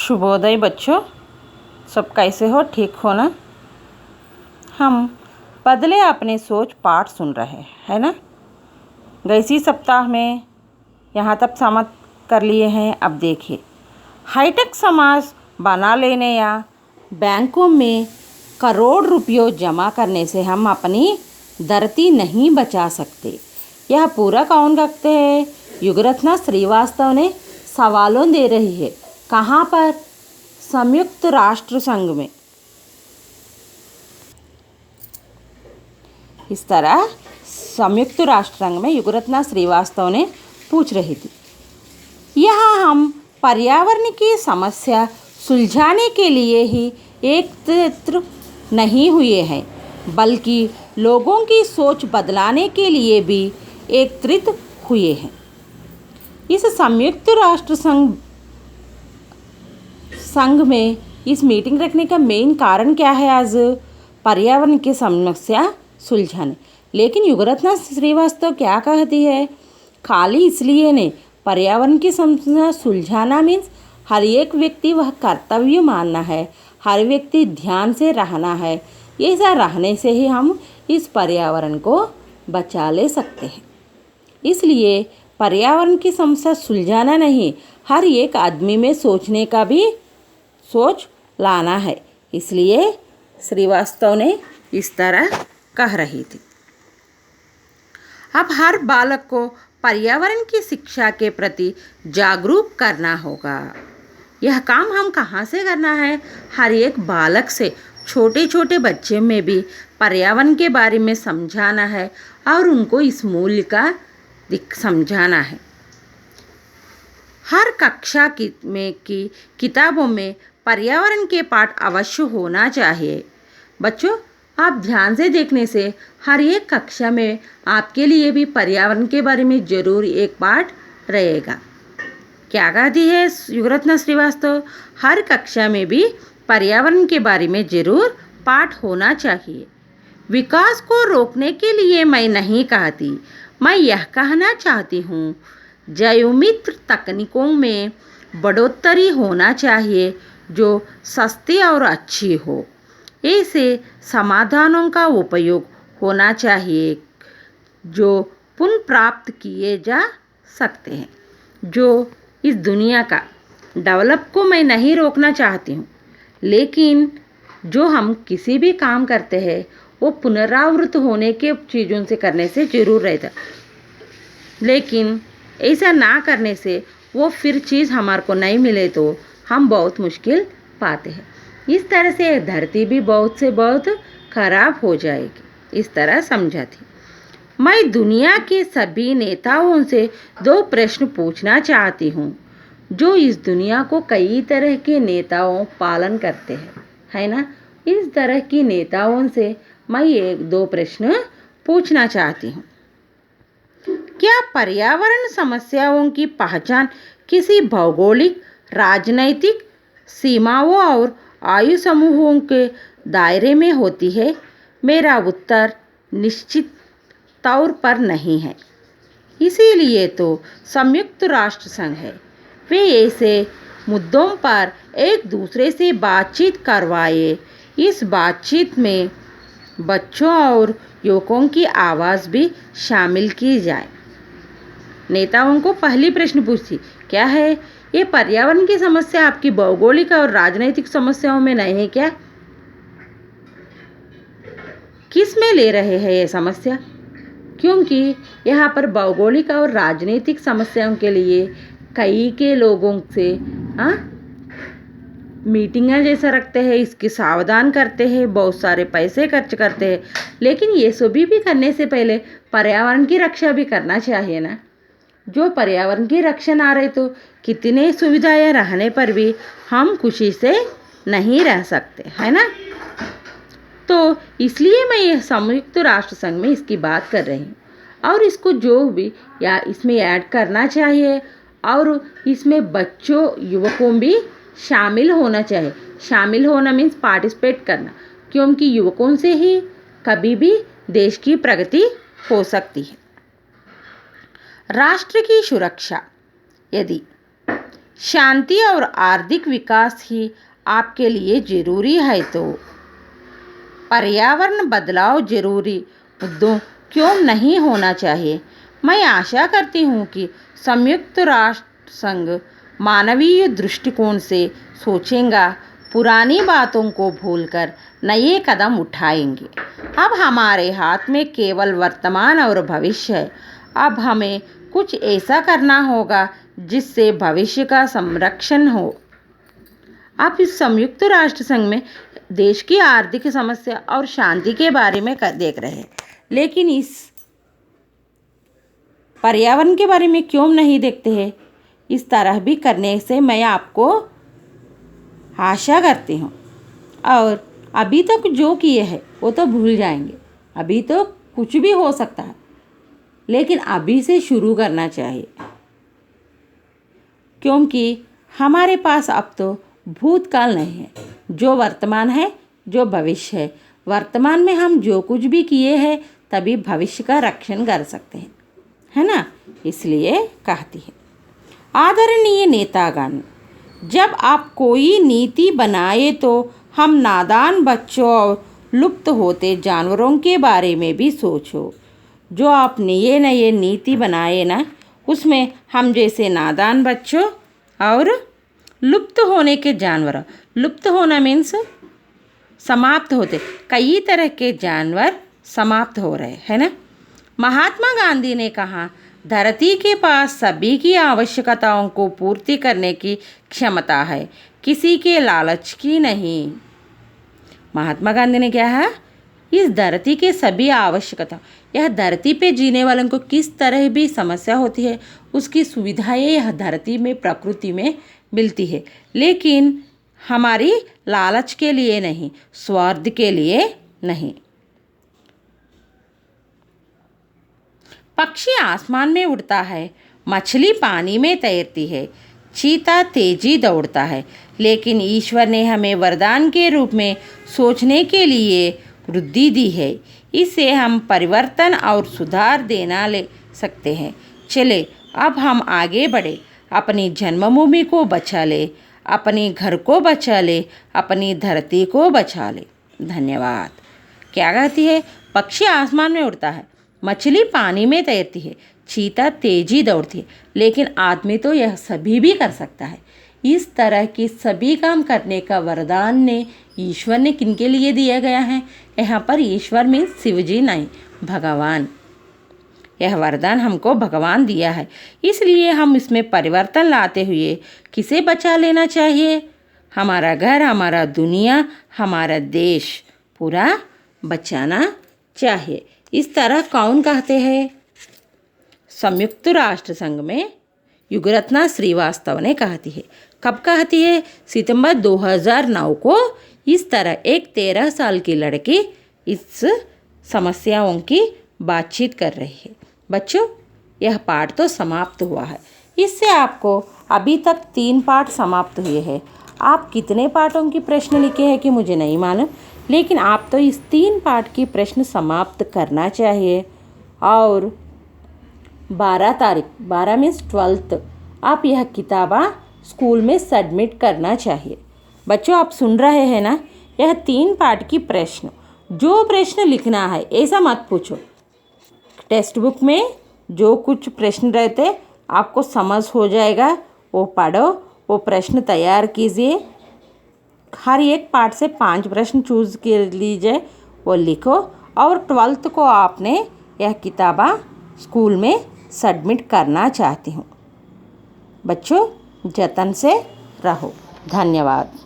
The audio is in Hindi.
शुभोदय बच्चों, सब कैसे हो? ठीक हो ना? हम बदले अपने सोच पाठ सुन रहे हैं ना। गए सप्ताह में यहाँ तक समाप्त कर लिए हैं। अब देखिए, हाईटेक समाज बना लेने या बैंकों में करोड़ रुपयों जमा करने से हम अपनी धरती नहीं बचा सकते। यह पूरा कौन रखते हैं? युगरत्ना श्रीवास्तव ने सवालों दे रही है। कहाँ पर? संयुक्त राष्ट्र संघ में। इस तरह संयुक्त राष्ट्र संघ में युगरत्ना श्रीवास्तव ने पूछ रही थी। यहाँ हम पर्यावरण की समस्या सुलझाने के लिए ही एकत्रित नहीं हुए हैं, बल्कि लोगों की सोच बदलाने के लिए भी एकत्रित हुए हैं। इस संयुक्त राष्ट्र संघ में इस मीटिंग रखने का मेन कारण क्या है? आज पर्यावरण की समस्या सुलझाने। लेकिन युगरत्ना श्रीवास्तव क्या कहती है? खाली इसलिए नहीं, पर्यावरण की समस्या सुलझाना मीन्स हर एक व्यक्ति वह कर्तव्य मानना है, हर व्यक्ति ध्यान से रहना है। ऐसा रहने से ही हम इस पर्यावरण को बचा ले सकते हैं। इसलिए पर्यावरण की समस्या सुलझाना नहीं, हर एक आदमी में सोचने का भी सोच लाना है। इसलिए श्रीवास्तव ने इस तरह कह रही थी। अब हर बालक को पर्यावरण की शिक्षा के प्रति जागरूक करना होगा। यह काम हम कहाँ से करना है? हर एक बालक से, छोटे छोटे बच्चे में भी पर्यावरण के बारे में समझाना है और उनको इस मूल्य का समझाना है। हर कक्षा की किताबों में पर्यावरण के पाठ अवश्य होना चाहिए। बच्चों, आप ध्यान से देखने से हर एक कक्षा में आपके लिए भी पर्यावरण के बारे में ज़रूर एक पाठ रहेगा। क्या कहती है युगरत्ना श्रीवास्तव? हर कक्षा में भी पर्यावरण के बारे में ज़रूर पाठ होना चाहिए। विकास को रोकने के लिए मैं नहीं कहती, मैं यह कहना चाहती हूँ जैवमित्र तकनीकों में बढ़ोतरी होना चाहिए जो सस्ती और अच्छी हो। ऐसे समाधानों का उपयोग होना चाहिए जो पुनः प्राप्त किए जा सकते हैं। जो इस दुनिया का डेवलप को मैं नहीं रोकना चाहती हूँ, लेकिन जो हम किसी भी काम करते हैं वो पुनरावृत्त होने के चीज़ों से करने से ज़रूर रहता, लेकिन ऐसा ना करने से वो फिर चीज़ हमारे को नहीं मिले तो हम बहुत मुश्किल पाते हैं। इस तरह से धरती भी बहुत से बहुत खराब हो जाएगी। इस तरह समझा थी। मैं दुनिया के सभी नेताओं से 2 प्रश्न पूछना चाहती हूँ, जो इस दुनिया को कई तरह के नेताओं पालन करते हैं, है ना। इस तरह की नेताओं से मैं 1-2 प्रश्न पूछना चाहती हूँ। क्या पर्यावरण समस्याओं की पहचान किसी भौगोलिक, राजनैतिक सीमाओं और आयु समूहों के दायरे में होती है? मेरा उत्तर निश्चित तौर पर नहीं है। इसीलिए तो संयुक्त राष्ट्र संघ है। वे ऐसे मुद्दों पर एक दूसरे से बातचीत करवाए। इस बातचीत में बच्चों और युवकों की आवाज़ भी शामिल की जाए। नेताओं को पहली प्रश्न पूछती क्या है? ये पर्यावरण की समस्या आपकी भौगोलिक और राजनीतिक समस्याओं में नहीं है क्या? किस में ले रहे हैं ये समस्या? क्योंकि यहाँ पर भौगोलिक और राजनीतिक समस्याओं के लिए कई के लोगों से मीटिंगें जैसा रखते हैं, इसकी सावधान करते हैं, बहुत सारे पैसे खर्च करते हैं, लेकिन ये सभी भी करने से पहले पर्यावरण की रक्षा भी करना चाहिए ना। जो पर्यावरण की रक्षा ना रहे तो कितने सुविधाएं रहने पर भी हम खुशी से नहीं रह सकते, है ना। तो इसलिए मैं ये संयुक्त राष्ट्र संघ में इसकी बात कर रही हूँ और इसको जो भी या इसमें ऐड करना चाहिए और इसमें बच्चों, युवकों भी शामिल होना चाहिए। शामिल होना मीन्स पार्टिसिपेट करना, क्योंकि युवकों से ही कभी भी देश की प्रगति हो सकती है। राष्ट्र की सुरक्षा। यदि शांति और आर्थिक विकास ही आपके लिए ज़रूरी है तो पर्यावरण बदलाव ज़रूरी मुद्दों क्यों नहीं होना चाहिए। मैं आशा करती हूँ कि संयुक्त राष्ट्र संघ मानवीय दृष्टिकोण से सोचेगा, पुरानी बातों को भूलकर नए कदम उठाएंगे। अब हमारे हाथ में केवल वर्तमान और भविष्य है। अब हमें कुछ ऐसा करना होगा जिससे भविष्य का संरक्षण हो। आप इस संयुक्त राष्ट्र संघ में देश की आर्थिक समस्या और शांति के बारे में देख रहे हैं, लेकिन इस पर्यावरण के बारे में क्यों नहीं देखते हैं। इस तरह भी करने से मैं आपको आशा करती हूँ। और अभी तक जो किए हैं वो तो भूल जाएंगे। अभी तो कुछ भी हो सकता है, लेकिन अभी से शुरू करना चाहिए, क्योंकि हमारे पास अब तो भूतकाल नहीं है, जो वर्तमान है, जो भविष्य है। वर्तमान में हम जो कुछ भी किए हैं तभी भविष्य का रक्षण कर सकते हैं, है ना। इसलिए कहती है, आदरणीय नेतागण, जब आप कोई नीति बनाए तो हम नादान बच्चों और लुप्त होते जानवरों के बारे में भी सोचो। जो आप नए नए नीति बनाए ना, उसमें हम जैसे नादान बच्चों और लुप्त होने के जानवर, लुप्त होना मीन्स समाप्त होते, कई तरह के जानवर समाप्त हो रहे हैं ना। महात्मा गांधी ने कहा, धरती के पास सभी की आवश्यकताओं को पूर्ति करने की क्षमता है, किसी के लालच की नहीं। महात्मा गांधी ने क्या है, इस धरती के सभी आवश्यकता, यह धरती पे जीने वालों को किस तरह भी समस्या होती है, उसकी सुविधाएं यह धरती में प्रकृति में मिलती है, लेकिन हमारी लालच के लिए नहीं, स्वार्थ के लिए नहीं। पक्षी आसमान में उड़ता है, मछली पानी में तैरती है, चीता तेजी दौड़ता है, लेकिन ईश्वर ने हमें वरदान के रूप में सोचने के लिए बुद्धि दी है। इससे हम परिवर्तन और सुधार देना ले सकते हैं। चले अब हम आगे बढ़े, अपनी जन्मभूमि को बचा ले, अपने घर को बचा ले, अपनी धरती को बचा ले। धन्यवाद। क्या कहती है, पक्षी आसमान में उड़ता है, मछली पानी में तैरती है, चीता तेजी दौड़ती है, लेकिन आदमी तो यह सभी भी कर सकता है। इस तरह की सभी काम करने का वरदान ने ईश्वर ने किनके लिए दिया गया है। यहाँ पर ईश्वर में शिवजी नहीं, भगवान। यह वरदान हमको भगवान दिया है, इसलिए हम इसमें परिवर्तन लाते हुए किसे बचा लेना चाहिए। हमारा घर, हमारा दुनिया, हमारा देश पूरा बचाना चाहिए। इस तरह कौन कहते हैं, संयुक्त राष्ट्र संघ में युगरत्ना श्रीवास्तव ने कहती है। कब कहती है, सितंबर 2009 को। इस तरह एक 13 साल की लड़की इस समस्याओं की बातचीत कर रही है। बच्चों, यह पाठ तो समाप्त हुआ है। इससे आपको अभी तक 3 पाठ समाप्त हुए हैं। आप कितने पाठों की प्रश्न लिखे हैं कि मुझे नहीं मालूम, लेकिन आप तो इस 3 पाठ की प्रश्न समाप्त करना चाहिए। और 12 तारीख, 12 मीन्स 12th, आप यह किताबा स्कूल में सबमिट करना चाहिए। बच्चों, आप सुन रहे हैं ना, यह 3 पाठ की प्रश्न, जो प्रश्न लिखना है ऐसा मत पूछो। टेक्स्ट बुक में जो कुछ प्रश्न रहते आपको समझ हो जाएगा, वो पढ़ो, वो प्रश्न तैयार कीजिए। हर एक पार्ट से 5 प्रश्न चूज़ कर लीजिए, वो लिखो। और 12th को आपने यह किताबा स्कूल में सबमिट करना चाहती हूँ। बच्चों, जतन से रहो। धन्यवाद।